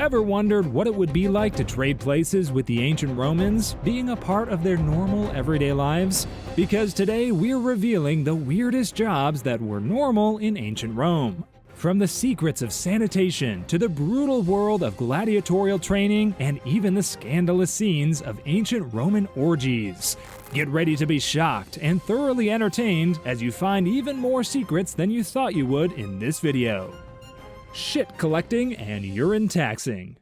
Ever wondered what it would be like to trade places with the ancient Romans, being a part of their normal everyday lives? Because today we're revealing the weirdest jobs that were normal in ancient Rome. From the secrets of sanitation to the brutal world of gladiatorial training and even the scandalous scenes of ancient Roman orgies. Get ready to be shocked and thoroughly entertained as you find even more secrets than you thought you would in this video. Shit collecting and urine taxing.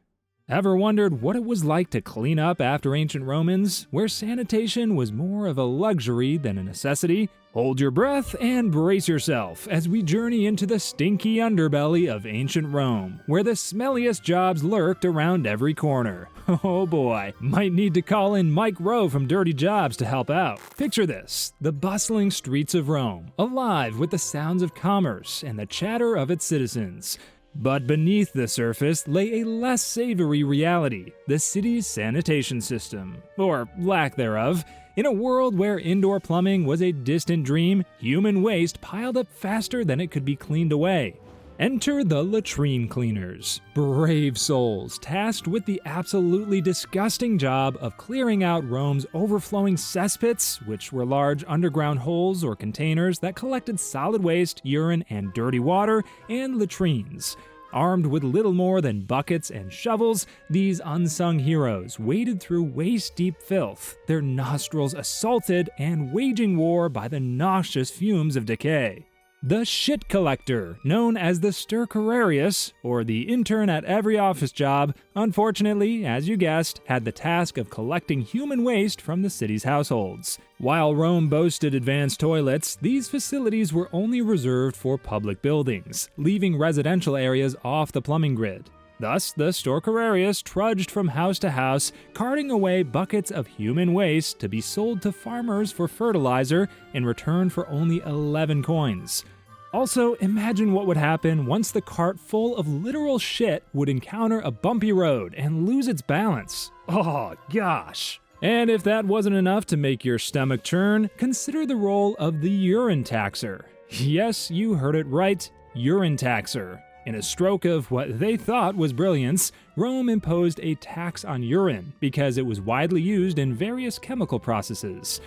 Ever wondered what it was like to clean up after ancient Romans, where sanitation was more of a luxury than a necessity? Hold your breath and brace yourself as we journey into the stinky underbelly of ancient Rome, where the smelliest jobs lurked around every corner. Oh boy, might need to call in Mike Rowe from Dirty Jobs to help out. Picture this, the bustling streets of Rome, alive with the sounds of commerce and the chatter of its citizens. But beneath the surface lay a less savory reality, the city's sanitation system, or lack thereof. In a world where indoor plumbing was a distant dream, human waste piled up faster than it could be cleaned away. Enter the latrine cleaners, brave souls tasked with the absolutely disgusting job of clearing out Rome's overflowing cesspits, which were large underground holes or containers that collected solid waste, urine, and dirty water, and latrines. Armed with little more than buckets and shovels, these unsung heroes waded through waist-deep filth, their nostrils assaulted and waging war by the noxious fumes of decay. The shit collector, known as the stercorarius, or the intern at every office job, unfortunately, as you guessed, had the task of collecting human waste from the city's households. While Rome boasted advanced toilets, these facilities were only reserved for public buildings, leaving residential areas off the plumbing grid. Thus, the stercorarius trudged from house to house, carting away buckets of human waste to be sold to farmers for fertilizer in return for only 11 coins. Also, imagine what would happen once the cart full of literal shit would encounter a bumpy road and lose its balance. Oh gosh. And if that wasn't enough to make your stomach churn, consider the role of the urine taxer. Yes, you heard it right, urine taxer. In a stroke of what they thought was brilliance, Rome imposed a tax on urine because it was widely used in various chemical processes.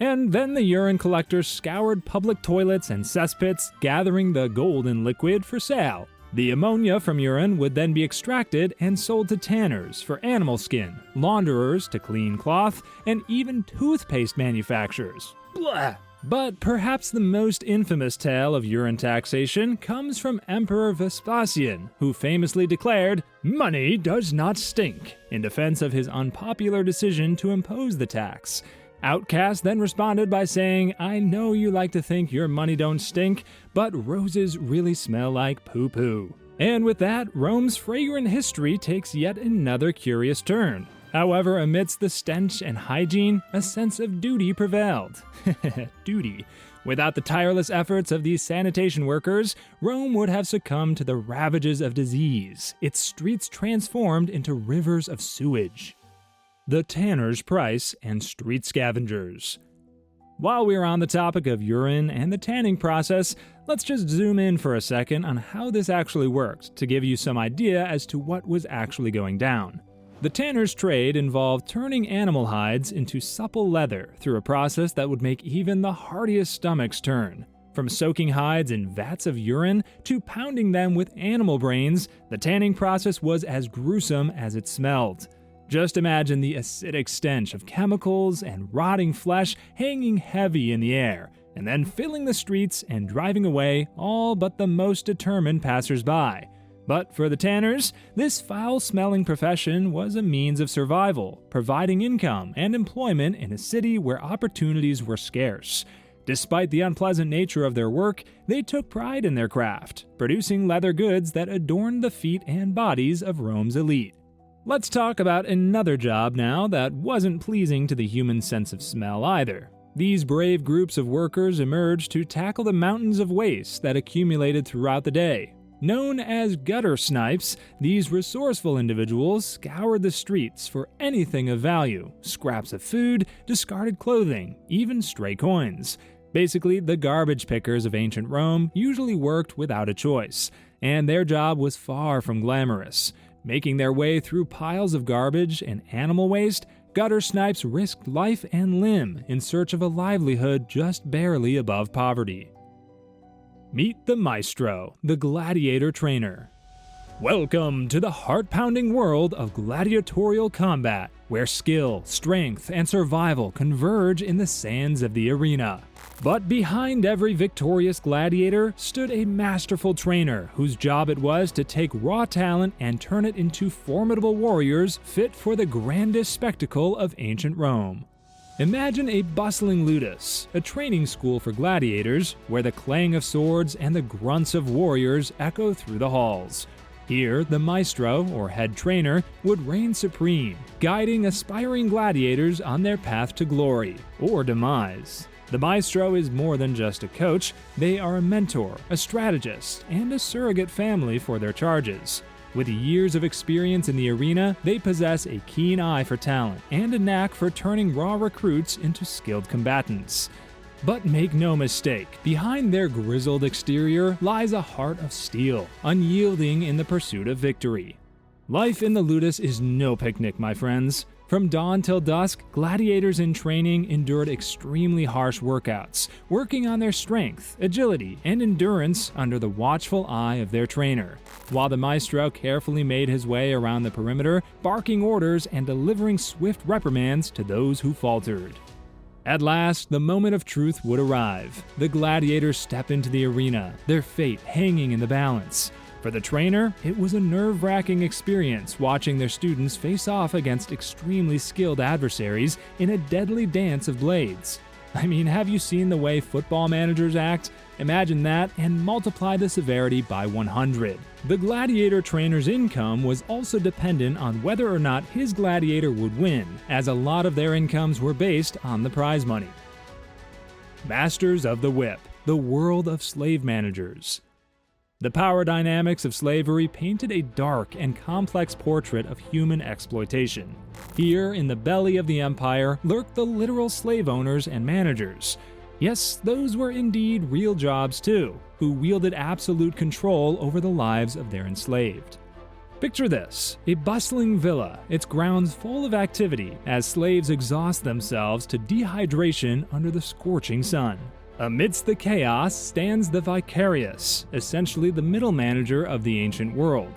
And then the urine collectors scoured public toilets and cesspits, gathering the golden liquid for sale. The ammonia from urine would then be extracted and sold to tanners for animal skin, launderers to clean cloth, and even toothpaste manufacturers. Blah! But perhaps the most infamous tale of urine taxation comes from Emperor Vespasian, who famously declared, "Money does not stink," in defense of his unpopular decision to impose the tax. Outcast then responded by saying, "I know you like to think your money don't stink, but roses really smell like poo-poo." And with that, Rome's fragrant history takes yet another curious turn. However, amidst the stench and hygiene, a sense of duty prevailed. Duty. Without the tireless efforts of these sanitation workers, Rome would have succumbed to the ravages of disease, its streets transformed into rivers of sewage. The tanner's price and street scavengers. While we're on the topic of urine and the tanning process, let's just zoom in for a second on how this actually worked to give you some idea as to what was actually going down. The tanner's trade involved turning animal hides into supple leather through a process that would make even the hardiest stomachs turn. From soaking hides in vats of urine to pounding them with animal brains, the tanning process was as gruesome as it smelled. Just imagine the acidic stench of chemicals and rotting flesh hanging heavy in the air, and then filling the streets and driving away all but the most determined passersby. But for the tanners, this foul-smelling profession was a means of survival, providing income and employment in a city where opportunities were scarce. Despite the unpleasant nature of their work, they took pride in their craft, producing leather goods that adorned the feet and bodies of Rome's elite. Let's talk about another job now that wasn't pleasing to the human sense of smell either. These brave groups of workers emerged to tackle the mountains of waste that accumulated throughout the day. Known as gutter snipes, these resourceful individuals scoured the streets for anything of value, scraps of food, discarded clothing, even stray coins. Basically, the garbage pickers of ancient Rome usually worked without a choice, and their job was far from glamorous. Making their way through piles of garbage and animal waste, gutter snipes risked life and limb in search of a livelihood just barely above poverty. Meet the Maestro, the gladiator trainer. Welcome to the heart-pounding world of gladiatorial combat, where skill, strength, and survival converge in the sands of the arena. But behind every victorious gladiator stood a masterful trainer whose job it was to take raw talent and turn it into formidable warriors fit for the grandest spectacle of ancient Rome. Imagine a bustling ludus, a training school for gladiators, where the clang of swords and the grunts of warriors echo through the halls. Here, the maestro, or head trainer, would reign supreme, guiding aspiring gladiators on their path to glory, or demise. The maestro is more than just a coach, they are a mentor, a strategist, and a surrogate family for their charges. With years of experience in the arena, they possess a keen eye for talent and a knack for turning raw recruits into skilled combatants. But make no mistake, behind their grizzled exterior lies a heart of steel, unyielding in the pursuit of victory. Life in the ludus is no picnic, my friends. From dawn till dusk, gladiators in training endured extremely harsh workouts, working on their strength, agility, and endurance under the watchful eye of their trainer, while the maestro carefully made his way around the perimeter, barking orders and delivering swift reprimands to those who faltered. At last, the moment of truth would arrive. The gladiators step into the arena, their fate hanging in the balance. For the trainer, it was a nerve-wracking experience watching their students face off against extremely skilled adversaries in a deadly dance of blades. I mean, have you seen the way football managers act? Imagine that and multiply the severity by 100. The gladiator trainer's income was also dependent on whether or not his gladiator would win, as a lot of their incomes were based on the prize money. Masters of the Whip, the world of slave managers. The power dynamics of slavery painted a dark and complex portrait of human exploitation. Here, in the belly of the empire, lurked the literal slave owners and managers. Yes, those were indeed real jobs too, who wielded absolute control over the lives of their enslaved. Picture this, a bustling villa, its grounds full of activity as slaves exhaust themselves to dehydration under the scorching sun. Amidst the chaos stands the vicarious, essentially the middle manager of the ancient world.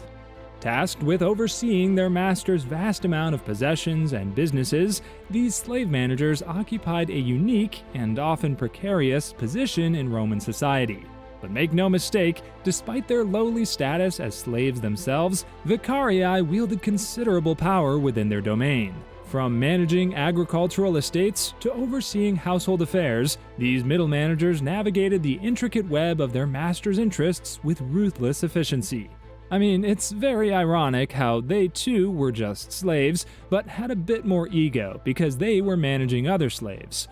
Tasked with overseeing their master's vast amount of possessions and businesses, these slave managers occupied a unique and often precarious position in Roman society. But make no mistake, despite their lowly status as slaves themselves, vicarii wielded considerable power within their domain. From managing agricultural estates to overseeing household affairs, these middle managers navigated the intricate web of their master's interests with ruthless efficiency. I mean, it's very ironic how they too were just slaves, but had a bit more ego because they were managing other slaves.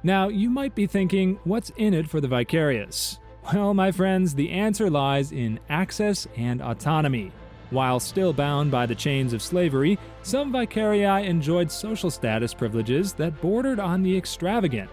Now, you might be thinking, what's in it for the vicarious? Well, my friends, the answer lies in access and autonomy. While still bound by the chains of slavery, some vicarii enjoyed social status privileges that bordered on the extravagant.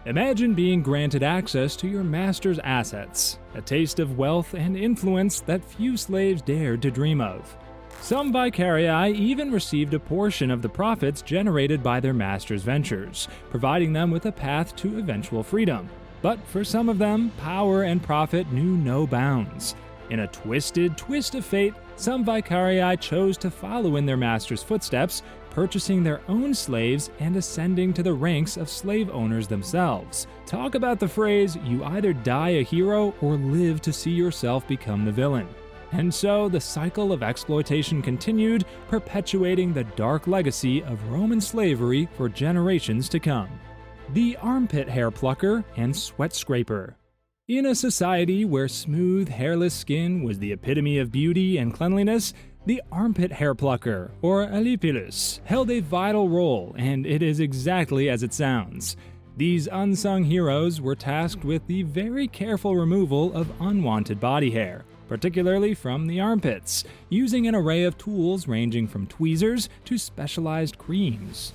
Imagine being granted access to your master's assets, a taste of wealth and influence that few slaves dared to dream of. Some vicarii even received a portion of the profits generated by their master's ventures, providing them with a path to eventual freedom. But for some of them, power and profit knew no bounds. In a twisted twist of fate, some vicarii chose to follow in their master's footsteps, purchasing their own slaves and ascending to the ranks of slave owners themselves. Talk about the phrase, you either die a hero or live to see yourself become the villain. And so the cycle of exploitation continued, perpetuating the dark legacy of Roman slavery for generations to come. The armpit hair plucker and sweat scraper. In a society where smooth, hairless skin was the epitome of beauty and cleanliness, the armpit hair plucker, or alipilus, held a vital role, and it is exactly as it sounds. These unsung heroes were tasked with the very careful removal of unwanted body hair, particularly from the armpits, using an array of tools ranging from tweezers to specialized creams.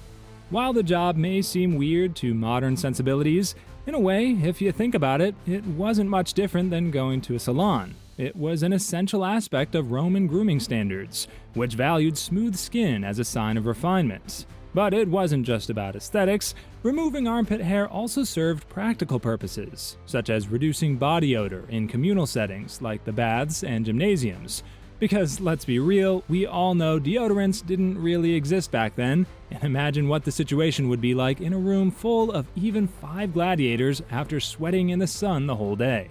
While the job may seem weird to modern sensibilities, in a way, if you think about it, it wasn't much different than going to a salon. It was an essential aspect of Roman grooming standards, which valued smooth skin as a sign of refinement. But it wasn't just about aesthetics. Removing armpit hair also served practical purposes, such as reducing body odor in communal settings like the baths and gymnasiums. Because, let's be real, we all know deodorants didn't really exist back then, and imagine what the situation would be like in a room full of even 5 gladiators after sweating in the sun the whole day.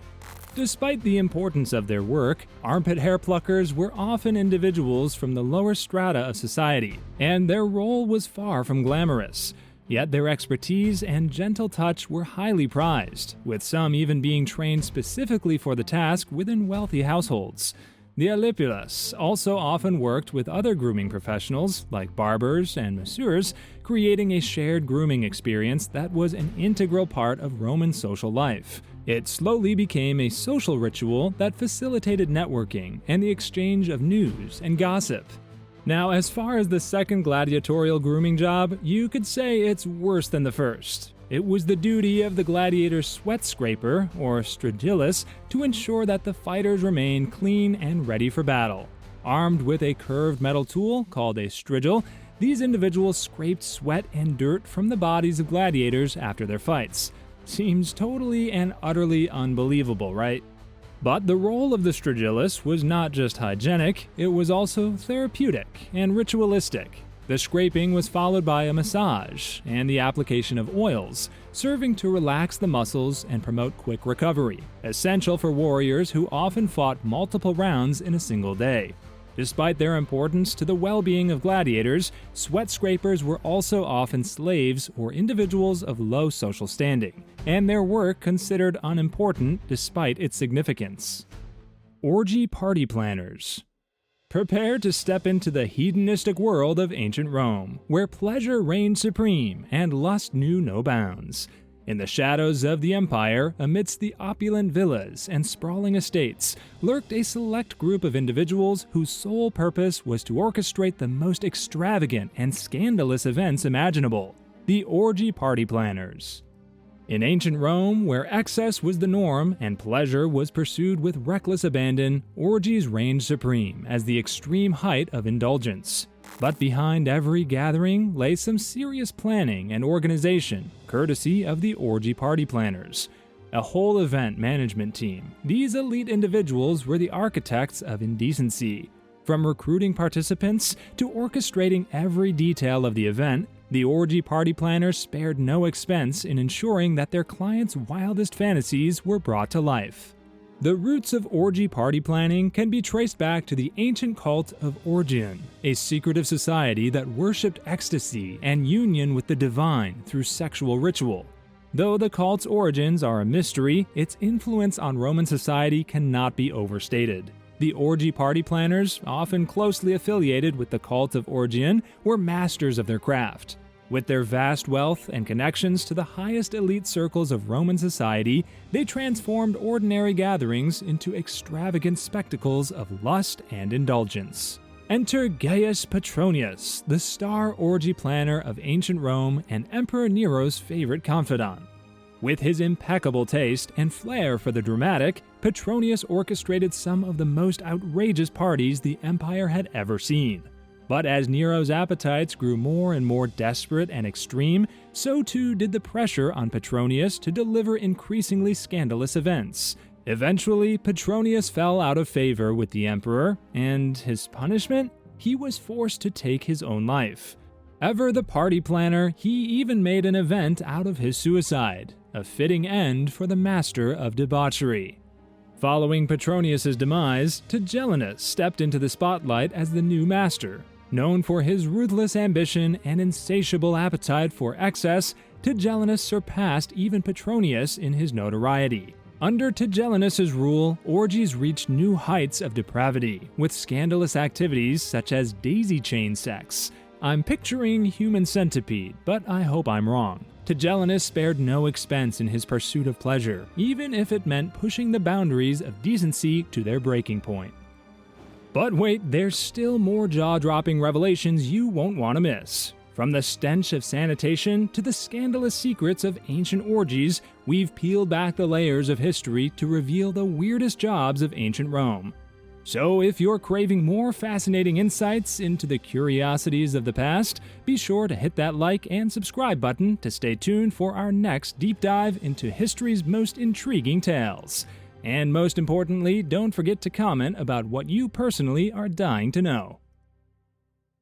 Despite the importance of their work, armpit hair pluckers were often individuals from the lower strata of society, and their role was far from glamorous. Yet their expertise and gentle touch were highly prized, with some even being trained specifically for the task within wealthy households. The Alipulas also often worked with other grooming professionals, like barbers and masseurs, creating a shared grooming experience that was an integral part of Roman social life. It slowly became a social ritual that facilitated networking and the exchange of news and gossip. Now, as far as the second gladiatorial grooming job, you could say it's worse than the first. It was the duty of the gladiator's sweat scraper, or stridulus, to ensure that the fighters remained clean and ready for battle. Armed with a curved metal tool called a strigil, these individuals scraped sweat and dirt from the bodies of gladiators after their fights. Seems totally and utterly unbelievable, right? But the role of the stridulus was not just hygienic, it was also therapeutic and ritualistic. The scraping was followed by a massage and the application of oils, serving to relax the muscles and promote quick recovery, essential for warriors who often fought multiple rounds in a single day. Despite their importance to the well-being of gladiators, sweat scrapers were also often slaves or individuals of low social standing, and their work considered unimportant despite its significance. Orgy party planners. Prepare to step into the hedonistic world of ancient Rome, where pleasure reigned supreme and lust knew no bounds. In the shadows of the empire, amidst the opulent villas and sprawling estates, lurked a select group of individuals whose sole purpose was to orchestrate the most extravagant and scandalous events imaginable: the orgy party planners. In ancient Rome, where excess was the norm and pleasure was pursued with reckless abandon, orgies reigned supreme as the extreme height of indulgence. But behind every gathering lay some serious planning and organization, courtesy of the orgy party planners. A whole event management team, these elite individuals were the architects of indecency. From recruiting participants to orchestrating every detail of the event, the orgy party planners spared no expense in ensuring that their clients' wildest fantasies were brought to life. The roots of orgy party planning can be traced back to the ancient cult of Orgion, a secretive society that worshipped ecstasy and union with the divine through sexual ritual. Though the cult's origins are a mystery, its influence on Roman society cannot be overstated. The orgy party planners, often closely affiliated with the cult of Orgion, were masters of their craft. With their vast wealth and connections to the highest elite circles of Roman society, they transformed ordinary gatherings into extravagant spectacles of lust and indulgence. Enter Gaius Petronius, the star orgy planner of ancient Rome and Emperor Nero's favorite confidant. With his impeccable taste and flair for the dramatic, Petronius orchestrated some of the most outrageous parties the empire had ever seen. But as Nero's appetites grew more and more desperate and extreme, so too did the pressure on Petronius to deliver increasingly scandalous events. Eventually, Petronius fell out of favor with the emperor, and his punishment? He was forced to take his own life. Ever the party planner, he even made an event out of his suicide, a fitting end for the master of debauchery. Following Petronius' demise, Tigellinus stepped into the spotlight as the new master. Known for his ruthless ambition and insatiable appetite for excess, Tigellinus surpassed even Petronius in his notoriety. Under Tigellinus' rule, orgies reached new heights of depravity, with scandalous activities such as daisy chain sex. I'm picturing human centipede, but I hope I'm wrong. Tigellinus spared no expense in his pursuit of pleasure, even if it meant pushing the boundaries of decency to their breaking point. But wait, there's still more jaw-dropping revelations you won't want to miss. From the stench of sanitation to the scandalous secrets of ancient orgies, we've peeled back the layers of history to reveal the weirdest jobs of ancient Rome. So if you're craving more fascinating insights into the curiosities of the past, be sure to hit that like and subscribe button to stay tuned for our next deep dive into history's most intriguing tales. And most importantly, don't forget to comment about what you personally are dying to know.